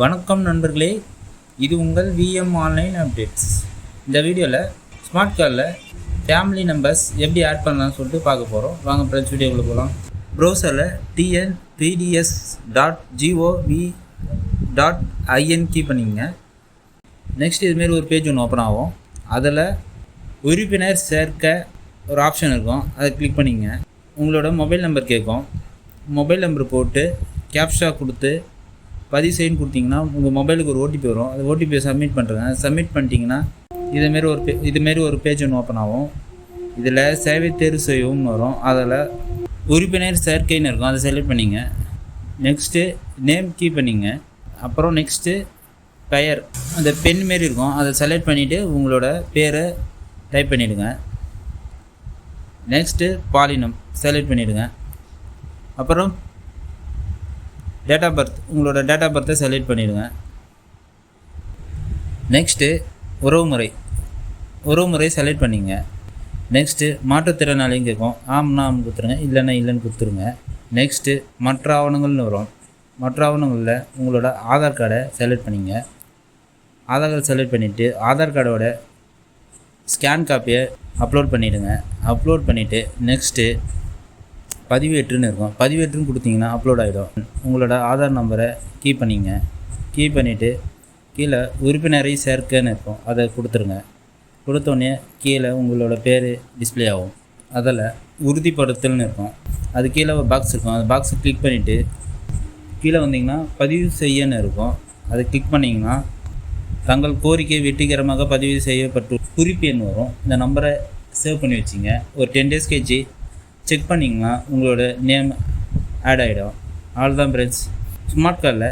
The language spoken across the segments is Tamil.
வணக்கம் நண்பர்களே, இது உங்கள் விஎம் ஆன்லைன் அப்டேட்ஸ். இந்த வீடியோவில் ஸ்மார்ட் கார்டில் ஃபேமிலி நம்பர்ஸ் எப்படி ஆட் பண்ணலாம்னு சொல்லிட்டு பார்க்க போகிறோம். வாங்க ஃப்ரெண்ட்ஸ் வீடியோக்குள்ளே போகலாம். ப்ரௌசரில் tnpds.gov.in கீ பண்ணிங்க. நெக்ஸ்ட் இதுமாரி ஒரு பேஜ் ஒன்று ஓப்பன் ஆகும். அதில் உறுப்பினர் சேர்க்க ஒரு ஆப்ஷன் இருக்கும், அதை கிளிக் பண்ணிங்க. உங்களோட மொபைல் நம்பர் கேட்கும். மொபைல் நம்பர் போட்டு கேப்ஷா கொடுத்து பதிவு செய்யன்னு கொடுத்தீங்கன்னா உங்கள் மொபைலுக்கு ஒரு ஓடிபி வரும். அது ஓடிபியை சப்மிட் பண்ணுறேங்க. சப்மிட் பண்ணிட்டீங்கன்னா இதுமாரி ஒரு பேஜ் ஒன்று ஓப்பன் ஆகும். இதில் சேவை தேர்வு செய்யவும்னு வரும். அதில் உறுப்பினர் சேர்க்கைன்னு இருக்கும், அதை செலக்ட் பண்ணிங்க. நெக்ஸ்ட்டு நேம் கீ பண்ணிங்க. அப்புறம் நெக்ஸ்ட்டு பெயர், அந்த பென் மாரி இருக்கும், அதை செலக்ட் பண்ணிவிட்டு உங்களோட பேரை டைப் பண்ணிவிடுங்க. நெக்ஸ்ட்டு பாலினம் செலக்ட் பண்ணிவிடுங்க. அப்புறம் டேட் ஆஃப் பர்த், உங்களோட டேட் ஆஃப் பர்த்தை செலக்ட் பண்ணிவிடுங்க. நெக்ஸ்ட்டு உறவுமுறை செலக்ட் பண்ணிங்க. நெக்ஸ்ட்டு மாற்றுத்திறனாளின்னு கேட்கும், ஆம்னா ஆம் கொடுத்துருங்க, இல்லைன்னா இல்லைன்னு கொடுத்துருங்க. நெக்ஸ்ட்டு மற்ற ஆவணங்கள்னு வரும். மற்ற ஆவணங்களில் உங்களோட ஆதார் கார்டை செலக்ட் பண்ணிங்க. ஆதார் கார்டு செலக்ட் பண்ணிவிட்டு ஆதார் கார்டோட ஸ்கேன் காப்பியை அப்லோட் பண்ணிவிடுங்க. அப்லோட் பண்ணிவிட்டு நெக்ஸ்ட்டு பதிவேற்றுன்னு இருக்கும், பதிவேற்றுன்னு கொடுத்தீங்கன்னா அப்லோட் ஆகிடும். உங்களோட ஆதார் நம்பரை கீ பண்ணிங்க. கீ பண்ணிவிட்டு கீழே உறுப்பினரை சேர்க்கன்னு இருக்கும், அதை கொடுத்துருங்க. கொடுத்தோடனே கீழே உங்களோட பேர் டிஸ்பிளே ஆகும். அதில் உறுதிப்படுத்தல்னு இருக்கும், அது கீழே ஒரு பாக்ஸ் இருக்கும். அந்த பாக்ஸை கிளிக் பண்ணிவிட்டு கீழே வந்தீங்கன்னா பதிவு செய்யன்னு இருக்கும், அதை கிளிக் பண்ணிங்கன்னா தங்கள் கோரிக்கை வெற்றிகரமாக பதிவு செய்யப்பட்டு குறிப்பு எண் வரும். இந்த நம்பரை சேவ் பண்ணி வச்சிங்க. ஒரு 10 days கழிச்சு செக் பண்ணிங்கன்னா உங்களோட நேம் ஆட் ஆகிடும். அவ்வளோதான் ஃப்ரெண்ட்ஸ். ஸ்மார்ட் கார்டில்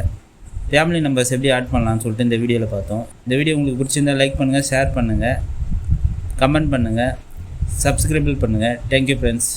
ஃபேமிலி நம்பர்ஸ் எப்படி ஆட் பண்ணலான்னு சொல்லிட்டு இந்த வீடியோவில் பார்த்தோம். இந்த வீடியோ உங்களுக்கு பிடிச்சிருந்தால் லைக் பண்ணுங்கள், ஷேர் பண்ணுங்கள், கமெண்ட் பண்ணுங்கள், சப்ஸ்கிரைபிள் பண்ணுங்கள். Thank you friends.